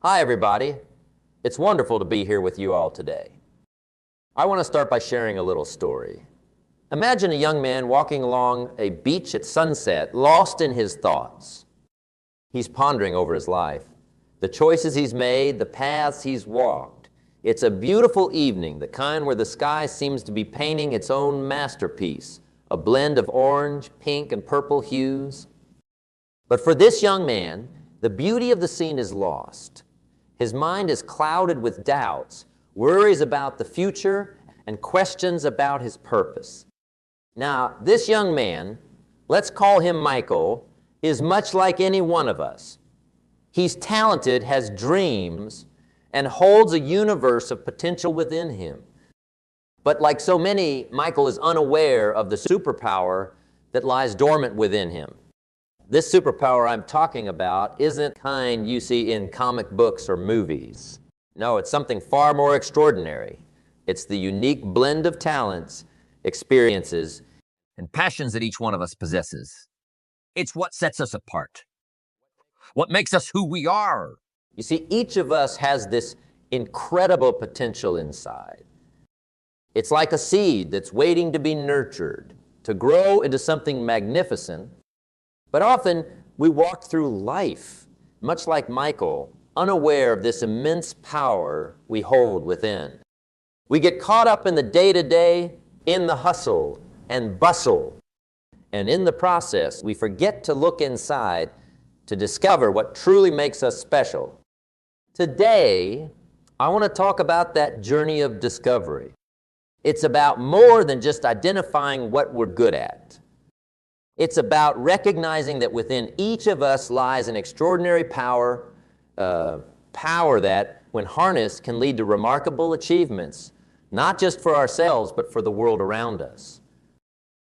Hi, everybody. It's wonderful to be here with you all today. I want to start by sharing a little story. Imagine a young man walking along a beach at sunset, lost in his thoughts. He's pondering over his life, the choices he's made, the paths he's walked. It's a beautiful evening, the kind where the sky seems to be painting its own masterpiece, a blend of orange, pink, and purple hues. But for this young man, the beauty of the scene is lost. His mind is clouded with doubts, worries about the future, and questions about his purpose. Now, this young man, let's call him Michael, is much like any one of us. He's talented, has dreams, and holds a universe of potential within him. But like so many, Michael is unaware of the superpower that lies dormant within him. This superpower I'm talking about isn't kind you see in comic books or movies. No, it's something far more extraordinary. It's the unique blend of talents, experiences, and passions that each one of us possesses. It's what sets us apart. What makes us who we are. You see, each of us has this incredible potential inside. It's like a seed that's waiting to be nurtured, to grow into something magnificent. But often, we walk through life, much like Michael, unaware of this immense power we hold within. We get caught up in the day-to-day, in the hustle and bustle. And in the process, we forget to look inside to discover what truly makes us special. Today, I want to talk about that journey of discovery. It's about more than just identifying what we're good at. It's about recognizing that within each of us lies an extraordinary power that, when harnessed, can lead to remarkable achievements, not just for ourselves, but for the world around us.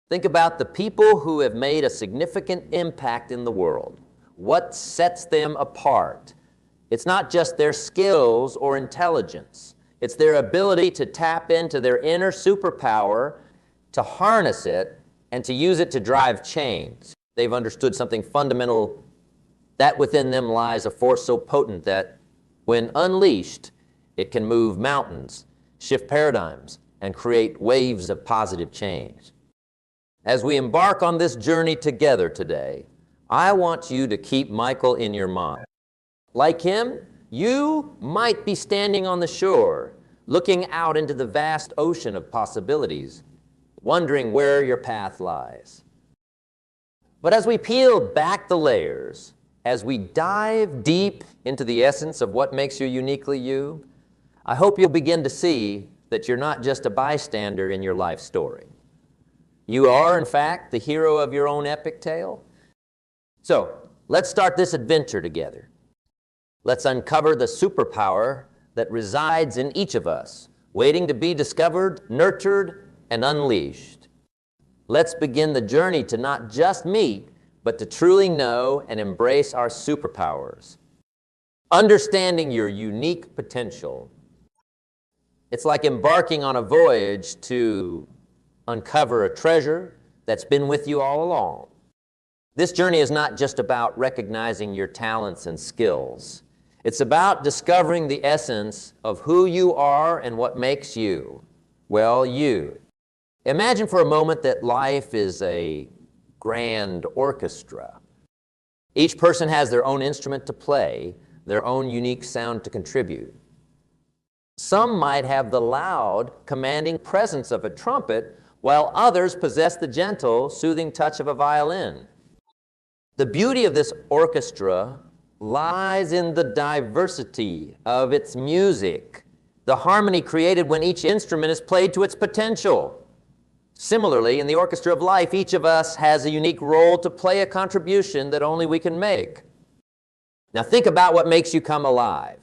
Think about the people who have made a significant impact in the world. What sets them apart? It's not just their skills or intelligence. It's their ability to tap into their inner superpower, to harness it, and to use it to drive change. They've understood something fundamental, that within them lies a force so potent that, when unleashed, it can move mountains, shift paradigms, and create waves of positive change. As we embark on this journey together today, I want you to keep Michael in your mind. Like him, you might be standing on the shore, looking out into the vast ocean of possibilities, wondering where your path lies. But as we peel back the layers, as we dive deep into the essence of what makes you uniquely you, I hope you'll begin to see that you're not just a bystander in your life story. You are, in fact, the hero of your own epic tale. So, let's start this adventure together. Let's uncover the superpower that resides in each of us, waiting to be discovered, nurtured, and unleashed. Let's begin the journey to not just meet, but to truly know and embrace our superpowers. Understanding your unique potential. It's like embarking on a voyage to uncover a treasure that's been with you all along. This journey is not just about recognizing your talents and skills. It's about discovering the essence of who you are and what makes you, well, you. Imagine for a moment that life is a grand orchestra. Each person has their own instrument to play, their own unique sound to contribute. Some might have the loud, commanding presence of a trumpet, while others possess the gentle, soothing touch of a violin. The beauty of this orchestra lies in the diversity of its music, the harmony created when each instrument is played to its potential. Similarly, in the orchestra of life, each of us has a unique role to play, a contribution that only we can make. Now think about what makes you come alive.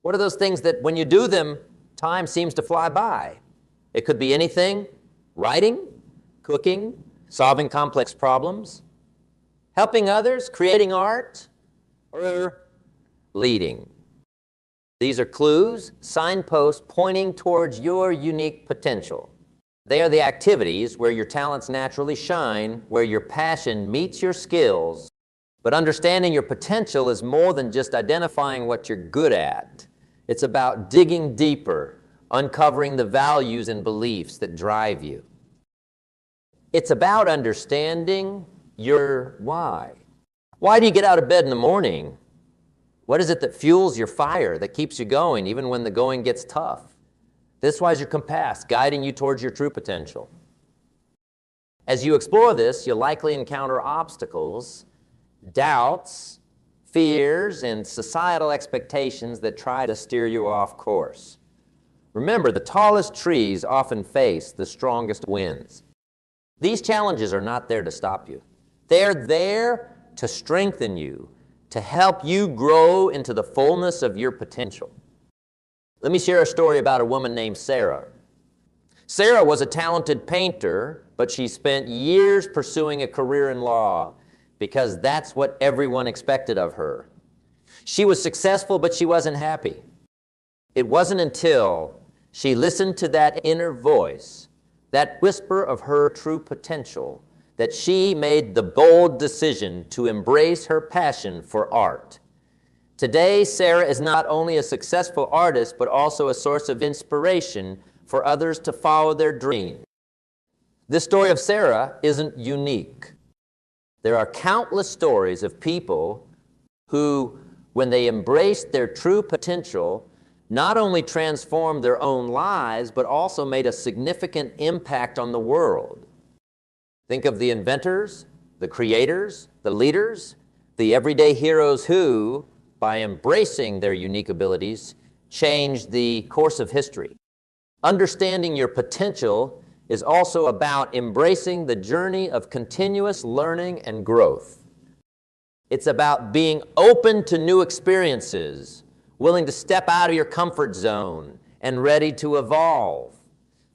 What are those things that when you do them, time seems to fly by? It could be anything: writing, cooking, solving complex problems, helping others, creating art, or leading. These are clues, signposts pointing towards your unique potential. They are the activities where your talents naturally shine, where your passion meets your skills. But understanding your potential is more than just identifying what you're good at. It's about digging deeper, uncovering the values and beliefs that drive you. It's about understanding your why. Why do you get out of bed in the morning? What is it that fuels your fire, that keeps you going even when the going gets tough? This is your compass, guiding you towards your true potential. As you explore this, you'll likely encounter obstacles, doubts, fears, and societal expectations that try to steer you off course. Remember, the tallest trees often face the strongest winds. These challenges are not there to stop you. They're there to strengthen you, to help you grow into the fullness of your potential. Let me share a story about a woman named Sarah. Sarah was a talented painter, but she spent years pursuing a career in law because that's what everyone expected of her. She was successful, but she wasn't happy. It wasn't until she listened to that inner voice, that whisper of her true potential, that she made the bold decision to embrace her passion for art. Today, Sarah is not only a successful artist, but also a source of inspiration for others to follow their dreams. This story of Sarah isn't unique. There are countless stories of people who, when they embraced their true potential, not only transformed their own lives, but also made a significant impact on the world. Think of the inventors, the creators, the leaders, the everyday heroes who, by embracing their unique abilities, changed the course of history. Understanding your potential is also about embracing the journey of continuous learning and growth. It's about being open to new experiences, willing to step out of your comfort zone, and ready to evolve.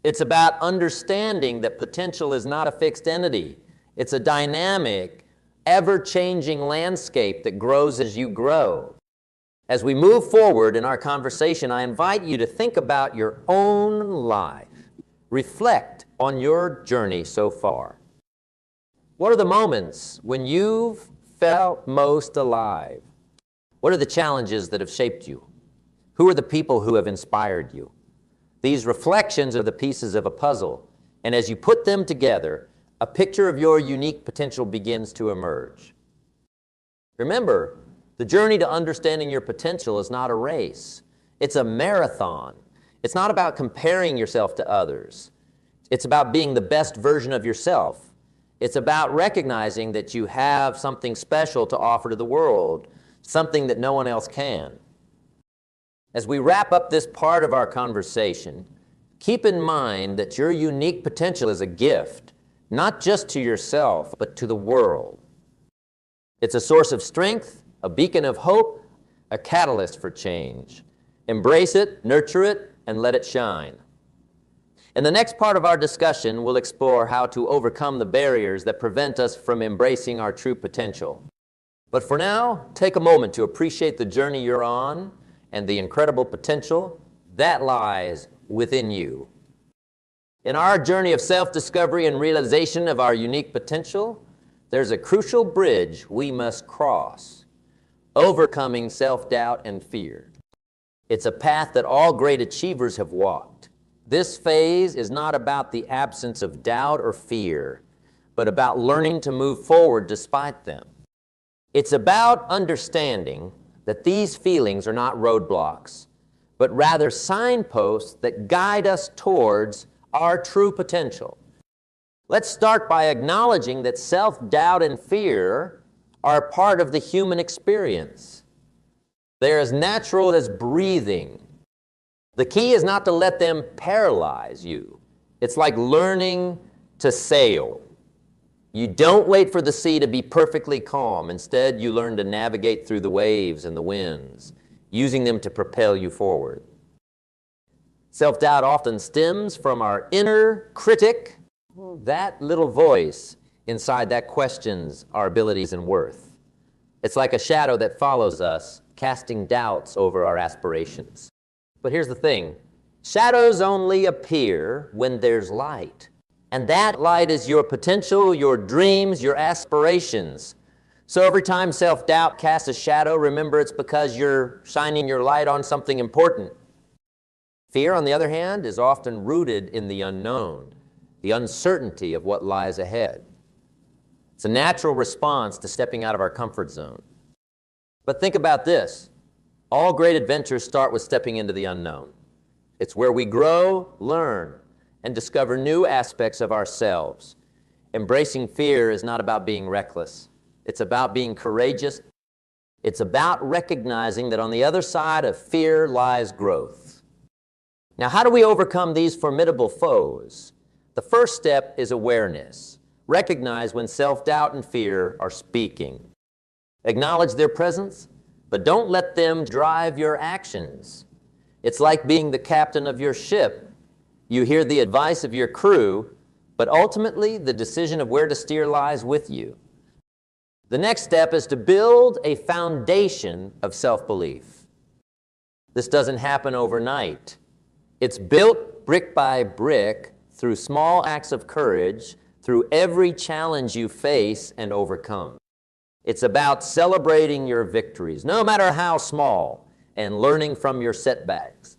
It's about understanding that potential is not a fixed entity. It's a dynamic, ever-changing landscape that grows as you grow. As we move forward in our conversation, I invite you to think about your own life. Reflect on your journey so far. What are the moments when you've felt most alive? What are the challenges that have shaped you? Who are the people who have inspired you? These reflections are the pieces of a puzzle, and as you put them together, a picture of your unique potential begins to emerge. Remember, the journey to understanding your potential is not a race. It's a marathon. It's not about comparing yourself to others. It's about being the best version of yourself. It's about recognizing that you have something special to offer to the world, something that no one else can. As we wrap up this part of our conversation, keep in mind that your unique potential is a gift, not just to yourself, but to the world. It's a source of strength, a beacon of hope, a catalyst for change. Embrace it, nurture it, and let it shine. In the next part of our discussion, we'll explore how to overcome the barriers that prevent us from embracing our true potential. But for now, take a moment to appreciate the journey you're on and the incredible potential that lies within you. In our journey of self-discovery and realization of our unique potential, there's a crucial bridge we must cross, overcoming self-doubt and fear. It's a path that all great achievers have walked. This phase is not about the absence of doubt or fear, but about learning to move forward despite them. It's about understanding that these feelings are not roadblocks, but rather signposts that guide us towards our true potential. Let's start by acknowledging that self-doubt and fear are part of the human experience. They're as natural as breathing. The key is not to let them paralyze you. It's like learning to sail. You don't wait for the sea to be perfectly calm. Instead, you learn to navigate through the waves and the winds, using them to propel you forward. Self-doubt often stems from our inner critic, that little voice inside that questions our abilities and worth. It's like a shadow that follows us, casting doubts over our aspirations. But here's the thing, shadows only appear when there's light. And that light is your potential, your dreams, your aspirations. So every time self-doubt casts a shadow, remember it's because you're shining your light on something important. Fear, on the other hand, is often rooted in the unknown, the uncertainty of what lies ahead. It's a natural response to stepping out of our comfort zone. But think about this. All great adventures start with stepping into the unknown. It's where we grow, learn, and discover new aspects of ourselves. Embracing fear is not about being reckless. It's about being courageous. It's about recognizing that on the other side of fear lies growth. Now, how do we overcome these formidable foes? The first step is awareness. Recognize when self-doubt and fear are speaking. Acknowledge their presence, but don't let them drive your actions. It's like being the captain of your ship. You hear the advice of your crew, but ultimately the decision of where to steer lies with you. The next step is to build a foundation of self-belief. This doesn't happen overnight. It's built brick by brick through small acts of courage, through every challenge you face and overcome. It's about celebrating your victories, no matter how small, and learning from your setbacks.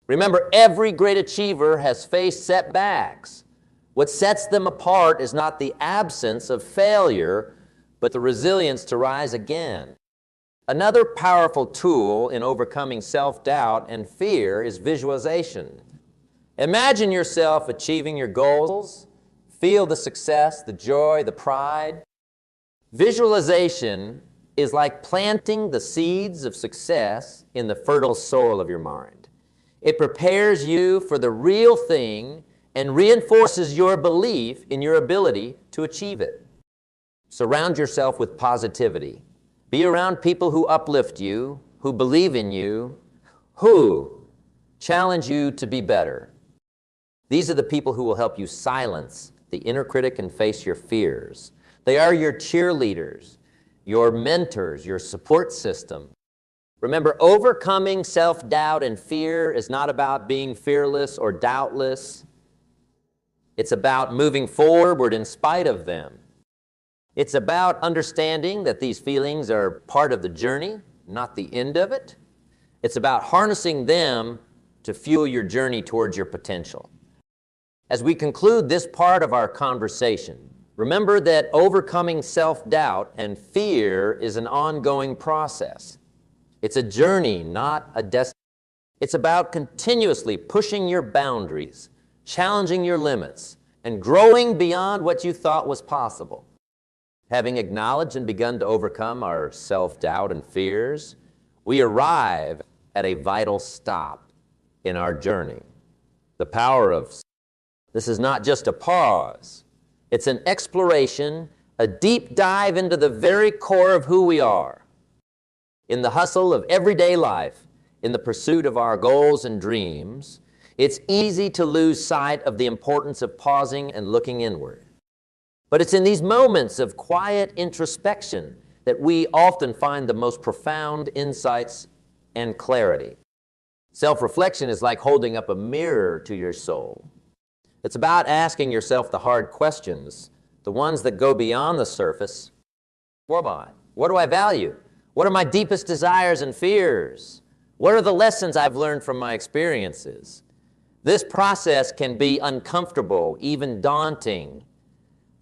Remember, every great achiever has faced setbacks. What sets them apart is not the absence of failure, but the resilience to rise again. Another powerful tool in overcoming self-doubt and fear is visualization. Imagine yourself achieving your goals. Feel the success, the joy, the pride. Visualization is like planting the seeds of success in the fertile soil of your mind. It prepares you for the real thing and reinforces your belief in your ability to achieve it. Surround yourself with positivity. Be around people who uplift you, who believe in you, who challenge you to be better. These are the people who will help you silence the inner critic and face your fears. They are your cheerleaders, your mentors, your support system. Remember, overcoming self-doubt and fear is not about being fearless or doubtless. It's about moving forward in spite of them. It's about understanding that these feelings are part of the journey, not the end of it. It's about harnessing them to fuel your journey towards your potential. As we conclude this part of our conversation, remember that overcoming self-doubt and fear is an ongoing process. It's a journey, not a destination. It's about continuously pushing your boundaries, challenging your limits, and growing beyond what you thought was possible. Having acknowledged and begun to overcome our self-doubt and fears, we arrive at a vital stop in our journey. The power of this is not just a pause. It's an exploration, a deep dive into the very core of who we are. In the hustle of everyday life, in the pursuit of our goals and dreams, it's easy to lose sight of the importance of pausing and looking inward. But it's in these moments of quiet introspection that we often find the most profound insights and clarity. Self-reflection is like holding up a mirror to your soul. It's about asking yourself the hard questions, the ones that go beyond the surface. What am I? What do I value? What are my deepest desires and fears? What are the lessons I've learned from my experiences? This process can be uncomfortable, even daunting,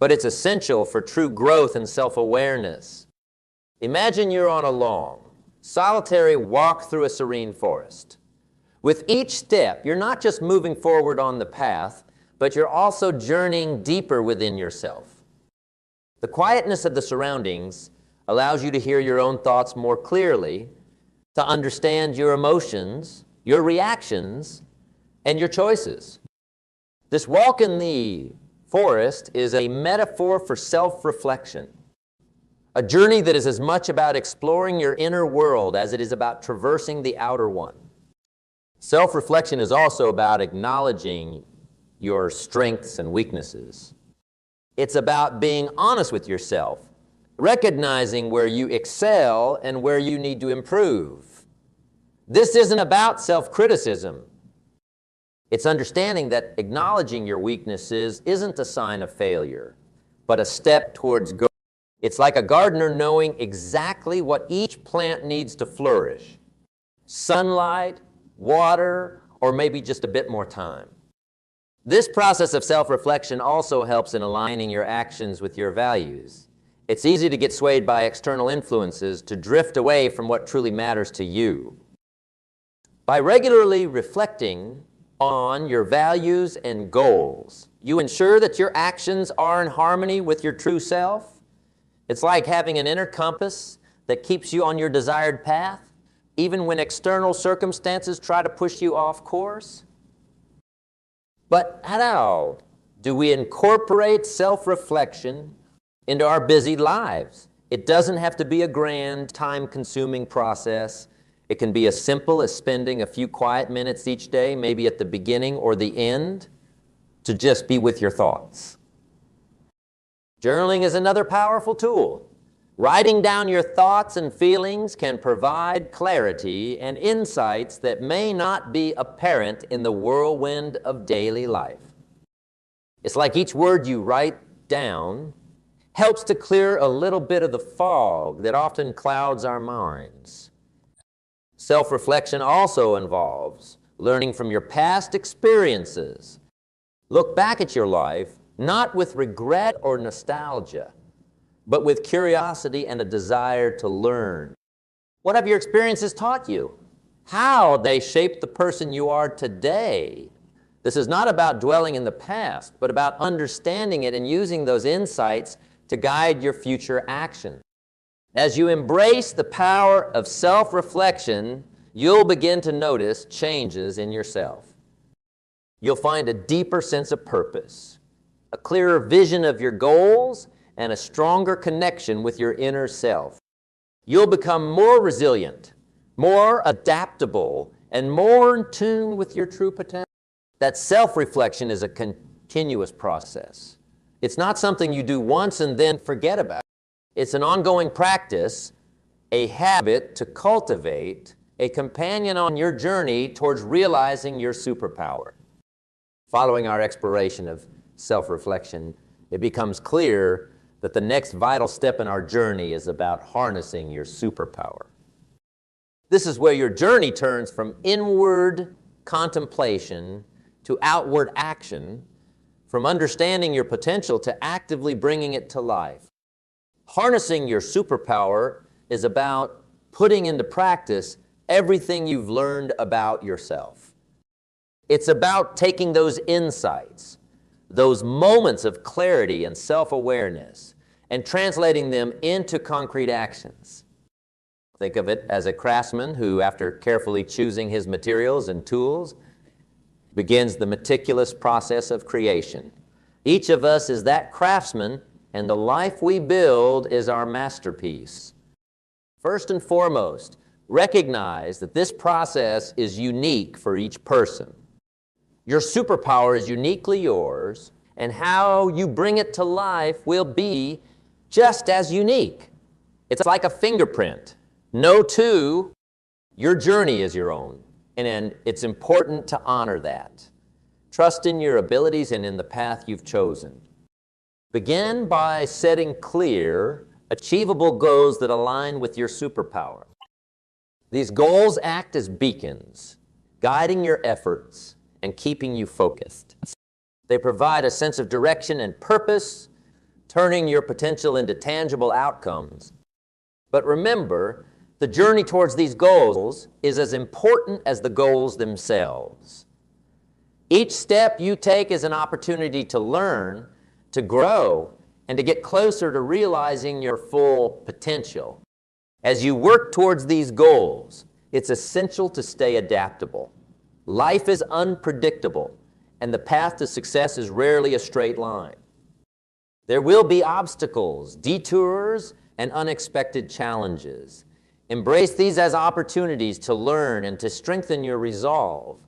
but it's essential for true growth and self-awareness. Imagine you're on a long, solitary walk through a serene forest. With each step, you're not just moving forward on the path, but you're also journeying deeper within yourself. The quietness of the surroundings allows you to hear your own thoughts more clearly, to understand your emotions, your reactions, and your choices. This walk in the forest is a metaphor for self-reflection, a journey that is as much about exploring your inner world as it is about traversing the outer one. Self-reflection is also about acknowledging your strengths and weaknesses. It's about being honest with yourself, recognizing where you excel and where you need to improve. This isn't about self-criticism. It's understanding that acknowledging your weaknesses isn't a sign of failure, but a step towards growth. It's like a gardener knowing exactly what each plant needs to flourish. Sunlight, water, or maybe just a bit more time. This process of self-reflection also helps in aligning your actions with your values. It's easy to get swayed by external influences, to drift away from what truly matters to you. By regularly reflecting on your values and goals, you ensure that your actions are in harmony with your true self. It's like having an inner compass that keeps you on your desired path, even when external circumstances try to push you off course. But how do we incorporate self-reflection into our busy lives? It doesn't have to be a grand, time-consuming process. It can be as simple as spending a few quiet minutes each day, maybe at the beginning or the end, to just be with your thoughts. Journaling is another powerful tool. Writing down your thoughts and feelings can provide clarity and insights that may not be apparent in the whirlwind of daily life. It's like each word you write down helps to clear a little bit of the fog that often clouds our minds. Self-reflection also involves learning from your past experiences. Look back at your life, not with regret or nostalgia, but with curiosity and a desire to learn. What have your experiences taught you? How they shaped the person you are today? This is not about dwelling in the past, but about understanding it and using those insights to guide your future action. As you embrace the power of self-reflection, you'll begin to notice changes in yourself. You'll find a deeper sense of purpose, a clearer vision of your goals, and a stronger connection with your inner self. You'll become more resilient, more adaptable, and more in tune with your true potential. That self-reflection is a continuous process. It's not something you do once and then forget about. It's an ongoing practice, a habit to cultivate, a companion on your journey towards realizing your superpower. Following our exploration of self-reflection, it becomes clear that the next vital step in our journey is about harnessing your superpower. This is where your journey turns from inward contemplation to outward action, from understanding your potential to actively bringing it to life. Harnessing your superpower is about putting into practice everything you've learned about yourself. It's about taking those insights, those moments of clarity and self-awareness, and translating them into concrete actions. Think of it as a craftsman who, after carefully choosing his materials and tools, begins the meticulous process of creation. Each of us is that craftsman, and the life we build is our masterpiece. First and foremost, recognize that this process is unique for each person. Your superpower is uniquely yours, and how you bring it to life will be just as unique. It's like a fingerprint. Know, too, your journey is your own, and it's important to honor that. Trust in your abilities and in the path you've chosen. Begin by setting clear, achievable goals that align with your superpower. These goals act as beacons, guiding your efforts and keeping you focused. They provide a sense of direction and purpose, turning your potential into tangible outcomes. But remember, the journey towards these goals is as important as the goals themselves. Each step you take is an opportunity to learn, to grow, and to get closer to realizing your full potential. As you work towards these goals, it's essential to stay adaptable. Life is unpredictable, and the path to success is rarely a straight line. There will be obstacles, detours, and unexpected challenges. Embrace these as opportunities to learn and to strengthen your resolve.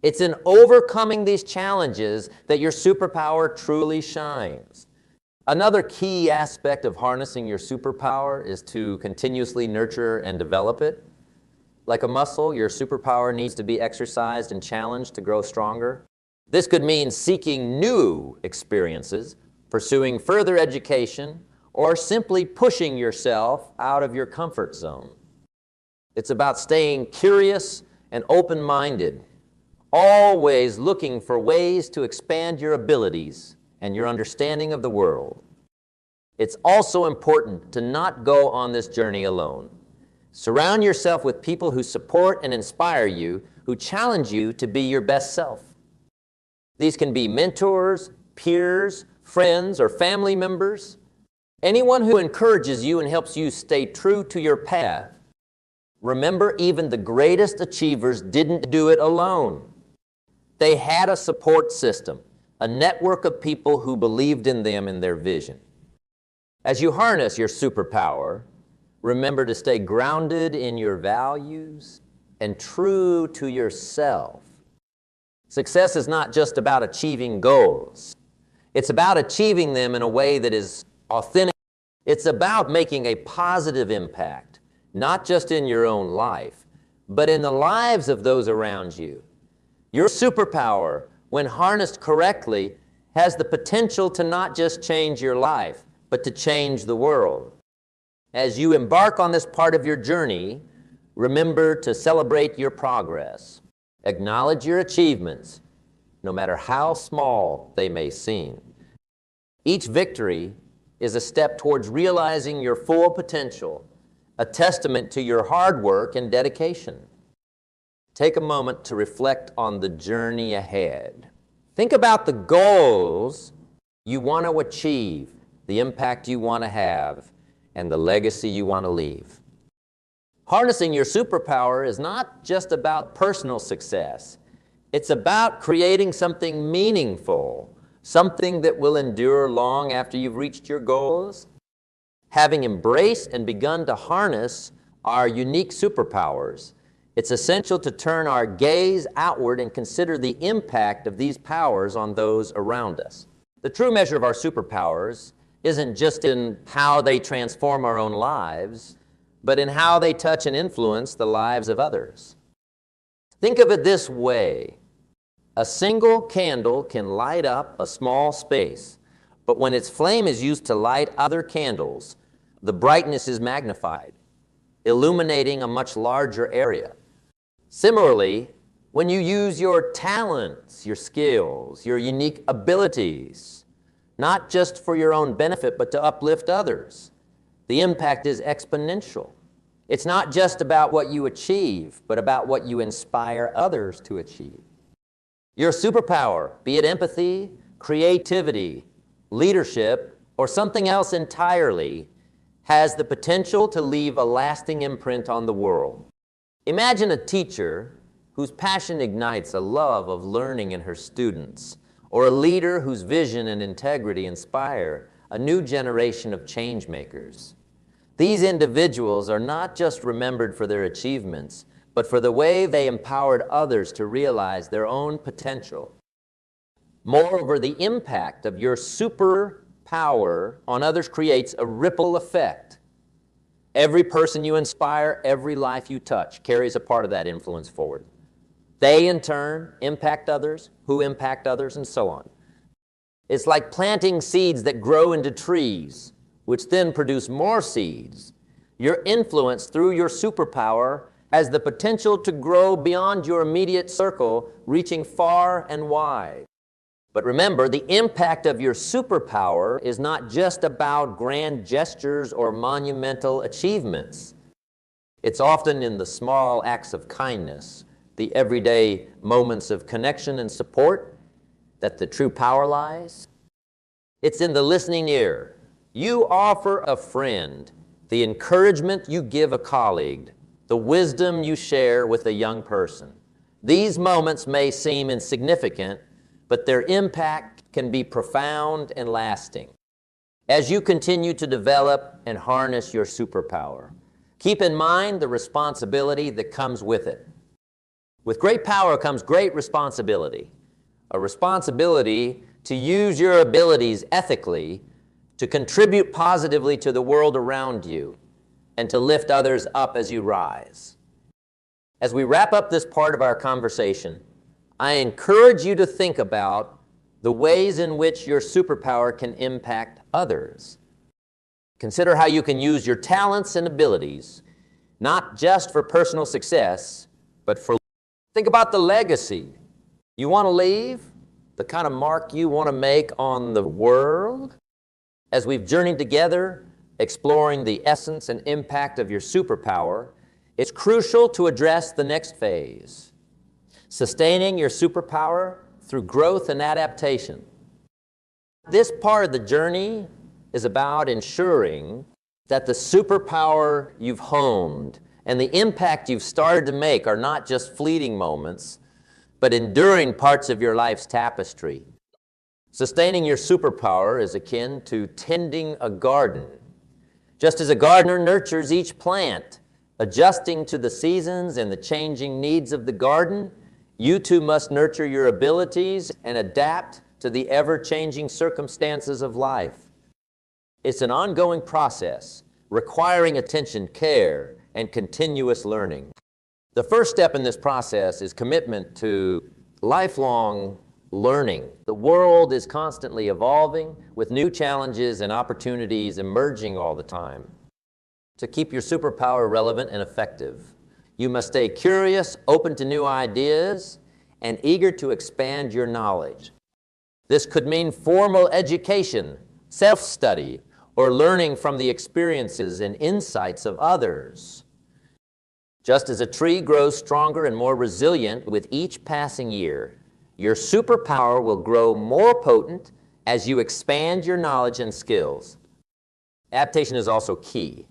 It's in overcoming these challenges that your superpower truly shines. Another key aspect of harnessing your superpower is to continuously nurture and develop it. Like a muscle, your superpower needs to be exercised and challenged to grow stronger. This could mean seeking new experiences, pursuing further education, or simply pushing yourself out of your comfort zone. It's about staying curious and open-minded, always looking for ways to expand your abilities and your understanding of the world. It's also important to not go on this journey alone. Surround yourself with people who support and inspire you, who challenge you to be your best self. These can be mentors, peers, friends, or family members. Anyone who encourages you and helps you stay true to your path. Remember, even the greatest achievers didn't do it alone. They had a support system, a network of people who believed in them and their vision. As you harness your superpower, remember to stay grounded in your values and true to yourself. Success is not just about achieving goals. It's about achieving them in a way that is authentic. It's about making a positive impact, not just in your own life, but in the lives of those around you. Your superpower, when harnessed correctly, has the potential to not just change your life, but to change the world. As you embark on this part of your journey, remember to celebrate your progress. Acknowledge your achievements, no matter how small they may seem. Each victory is a step towards realizing your full potential, a testament to your hard work and dedication. Take a moment to reflect on the journey ahead. Think about the goals you want to achieve, the impact you want to have, and the legacy you want to leave. Harnessing your superpower is not just about personal success. It's about creating something meaningful, something that will endure long after you've reached your goals. Having embraced and begun to harness our unique superpowers, it's essential to turn our gaze outward and consider the impact of these powers on those around us. The true measure of our superpowers isn't just in how they transform our own lives, but in how they touch and influence the lives of others. Think of it this way. A single candle can light up a small space, but when its flame is used to light other candles, the brightness is magnified, illuminating a much larger area. Similarly, when you use your talents, your skills, your unique abilities, not just for your own benefit, but to uplift others, the impact is exponential. It's not just about what you achieve, but about what you inspire others to achieve. Your superpower, be it empathy, creativity, leadership, or something else entirely, has the potential to leave a lasting imprint on the world. Imagine a teacher whose passion ignites a love of learning in her students, or a leader whose vision and integrity inspire a new generation of change makers. These individuals are not just remembered for their achievements, but for the way they empowered others to realize their own potential. Moreover, the impact of your superpower on others creates a ripple effect. Every person you inspire, every life you touch, carries a part of that influence forward. They, in turn, impact others, who impact others, and so on. It's like planting seeds that grow into trees, which then produce more seeds. Your influence through your superpower has the potential to grow beyond your immediate circle, reaching far and wide. But remember, the impact of your superpower is not just about grand gestures or monumental achievements. It's often in the small acts of kindness, the everyday moments of connection and support, that the true power lies. It's in the listening ear. You offer a friend, the encouragement you give a colleague, the wisdom you share with a young person. These moments may seem insignificant, but their impact can be profound and lasting. As you continue to develop and harness your superpower, keep in mind the responsibility that comes with it. With great power comes great responsibility, a responsibility to use your abilities ethically, to contribute positively to the world around you, and to lift others up as you rise. As we wrap up this part of our conversation, I encourage you to think about the ways in which your superpower can impact others. Consider how you can use your talents and abilities, not just for personal success, but for think about the legacy you want to leave, the kind of mark you want to make on the world. As we've journeyed together, exploring the essence and impact of your superpower, it's crucial to address the next phase, sustaining your superpower through growth and adaptation. This part of the journey is about ensuring that the superpower you've honed and the impact you've started to make are not just fleeting moments, but enduring parts of your life's tapestry. Sustaining your superpower is akin to tending a garden. Just as a gardener nurtures each plant, adjusting to the seasons and the changing needs of the garden, you too must nurture your abilities and adapt to the ever-changing circumstances of life. It's an ongoing process, requiring attention, care, and continuous learning. The first step in this process is commitment to lifelong learning. The world is constantly evolving with new challenges and opportunities emerging all the time. To keep your superpower relevant and effective, you must stay curious, open to new ideas, and eager to expand your knowledge. This could mean formal education, self-study, or learning from the experiences and insights of others. Just as a tree grows stronger and more resilient with each passing year, your superpower will grow more potent as you expand your knowledge and skills. Adaptation is also key.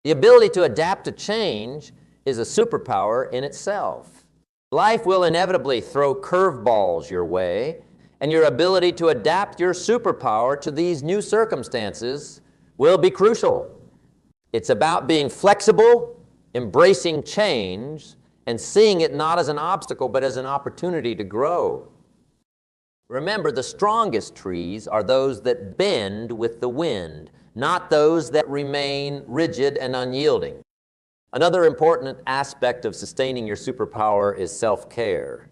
The ability to adapt to change is a superpower in itself. Life will inevitably throw curveballs your way, and your ability to adapt your superpower to these new circumstances will be crucial. It's about being flexible, embracing change, and seeing it not as an obstacle, but as an opportunity to grow. Remember, the strongest trees are those that bend with the wind, not those that remain rigid and unyielding. Another important aspect of sustaining your superpower is self-care.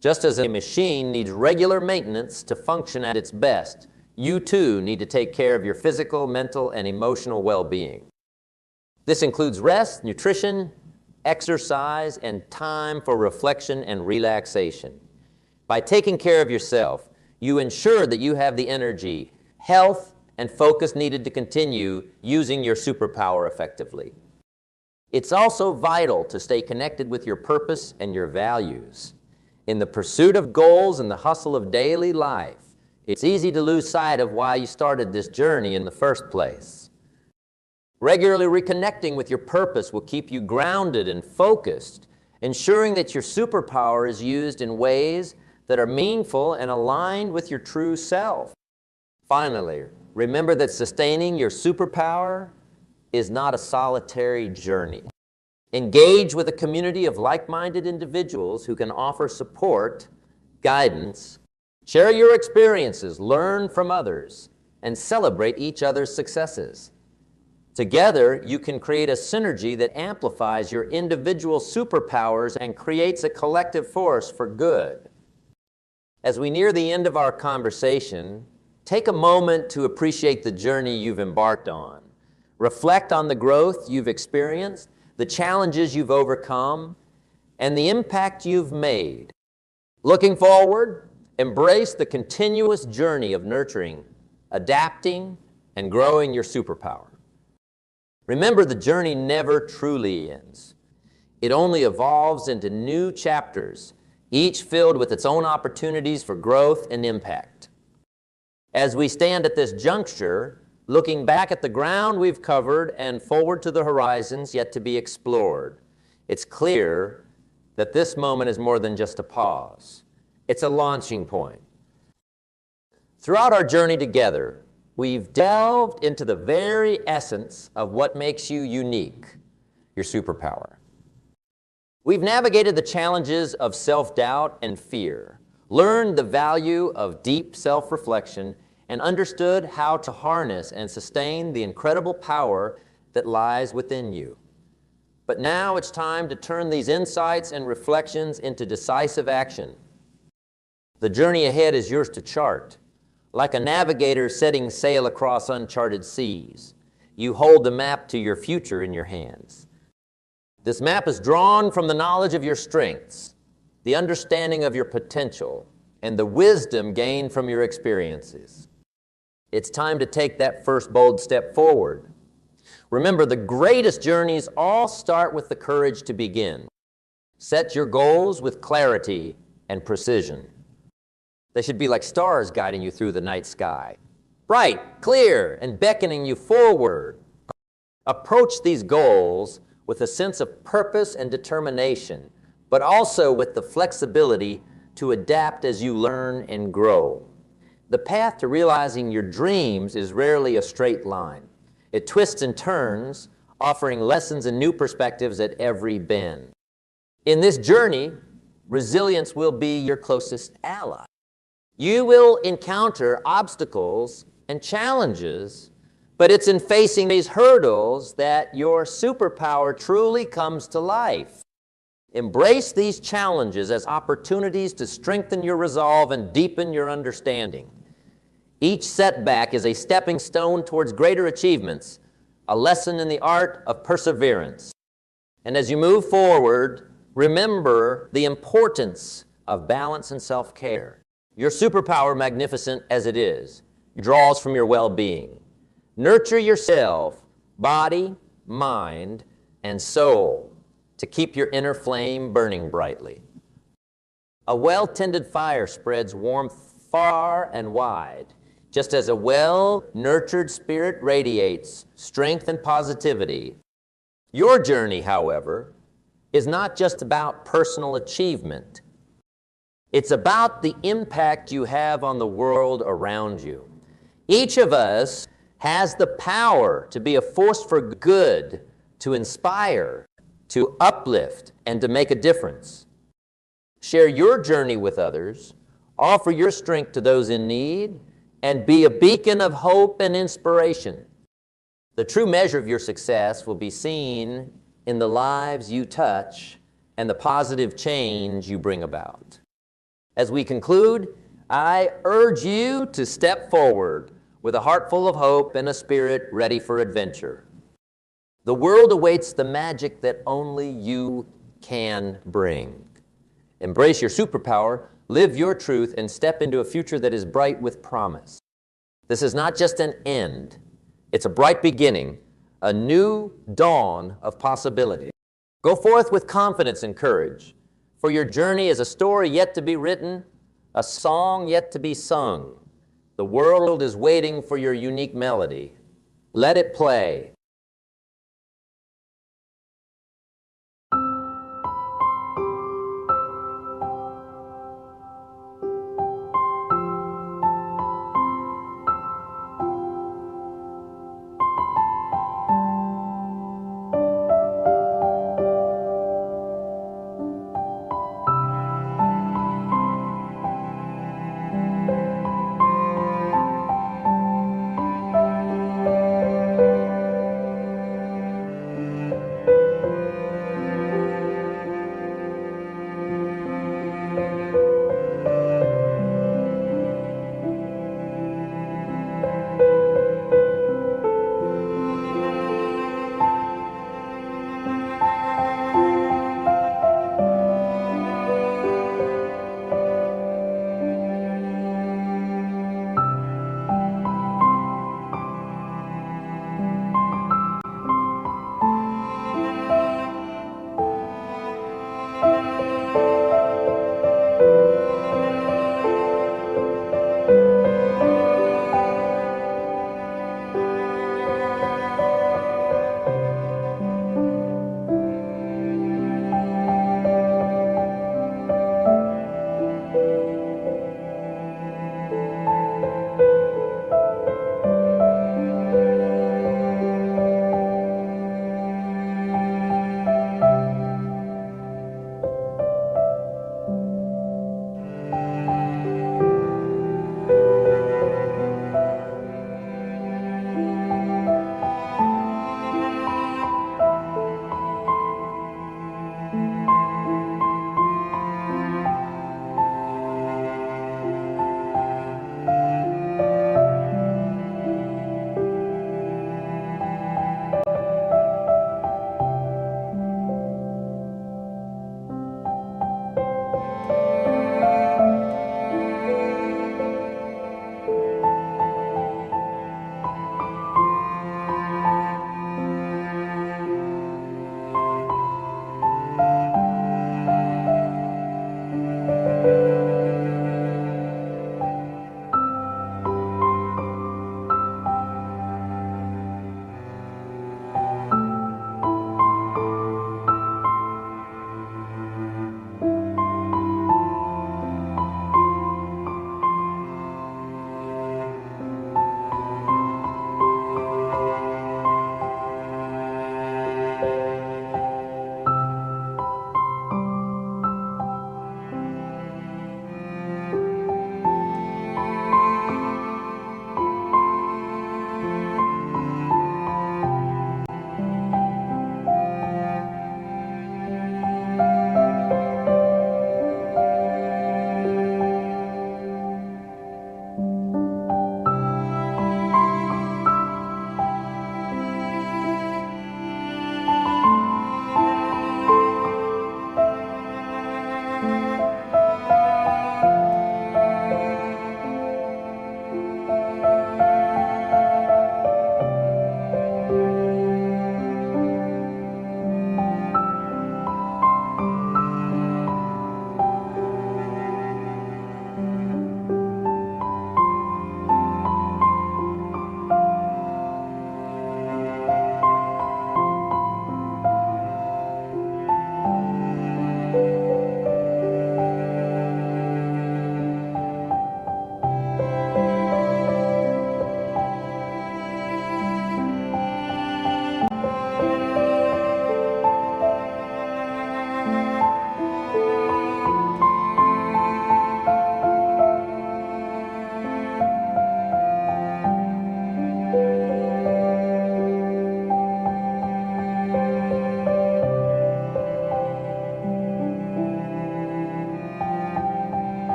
Just as a machine needs regular maintenance to function at its best, you too need to take care of your physical, mental, and emotional well-being. This includes rest, nutrition, exercise, and time for reflection and relaxation. By taking care of yourself, you ensure that you have the energy, health, and focus needed to continue using your superpower effectively. It's also vital to stay connected with your purpose and your values. In the pursuit of goals and the hustle of daily life, it's easy to lose sight of why you started this journey in the first place. Regularly reconnecting with your purpose will keep you grounded and focused, ensuring that your superpower is used in ways that are meaningful and aligned with your true self. Finally, remember that sustaining your superpower is not a solitary journey. Engage with a community of like-minded individuals who can offer support, guidance, share your experiences, learn from others, and celebrate each other's successes. Together, you can create a synergy that amplifies your individual superpowers and creates a collective force for good. As we near the end of our conversation, take a moment to appreciate the journey you've embarked on. Reflect on the growth you've experienced, the challenges you've overcome, and the impact you've made. Looking forward, embrace the continuous journey of nurturing, adapting, and growing your superpower. Remember, the journey never truly ends. It only evolves into new chapters, each filled with its own opportunities for growth and impact. As we stand at this juncture, looking back at the ground we've covered and forward to the horizons yet to be explored, it's clear that this moment is more than just a pause. It's a launching point. Throughout our journey together, we've delved into the very essence of what makes you unique, your superpower. We've navigated the challenges of self-doubt and fear, learned the value of deep self-reflection, and understood how to harness and sustain the incredible power that lies within you. But now it's time to turn these insights and reflections into decisive action. The journey ahead is yours to chart, like a navigator setting sail across uncharted seas. you hold the map to your future in your hands. This map is drawn from the knowledge of your strengths, the understanding of your potential, and the wisdom gained from your experiences. It's time to take that first bold step forward. Remember, the greatest journeys all start with the courage to begin. Set your goals with clarity and precision. They should be like stars guiding you through the night sky, bright, clear, and beckoning you forward. Approach these goals with a sense of purpose and determination, but also with the flexibility to adapt as you learn and grow. The path to realizing your dreams is rarely a straight line. It twists and turns, offering lessons and new perspectives at every bend. In this journey, resilience will be your closest ally. You will encounter obstacles and challenges, but it's in facing these hurdles that your superpower truly comes to life. Embrace these challenges as opportunities to strengthen your resolve and deepen your understanding. Each setback is a stepping stone towards greater achievements, a lesson in the art of perseverance. And as you move forward, remember the importance of balance and self-care. Your superpower, magnificent as it is, draws from your well-being. Nurture yourself, body, mind, and soul, to keep your inner flame burning brightly. A well-tended fire spreads warmth far and wide, just as a well-nurtured spirit radiates strength and positivity. Your journey, however, is not just about personal achievement. It's about the impact you have on the world around you. Each of us has the power to be a force for good, to inspire, to uplift, and to make a difference. Share your journey with others, offer your strength to those in need, and be a beacon of hope and inspiration. The true measure of your success will be seen in the lives you touch and the positive change you bring about. As we conclude, I urge you to step forward with a heart full of hope and a spirit ready for adventure. The world awaits the magic that only you can bring. Embrace your superpower, live your truth, and step into a future that is bright with promise. This is not just an end. It's a bright beginning, a new dawn of possibility. Go forth with confidence and courage, for your journey is a story yet to be written, a song yet to be sung. The world is waiting for your unique melody. Let it play.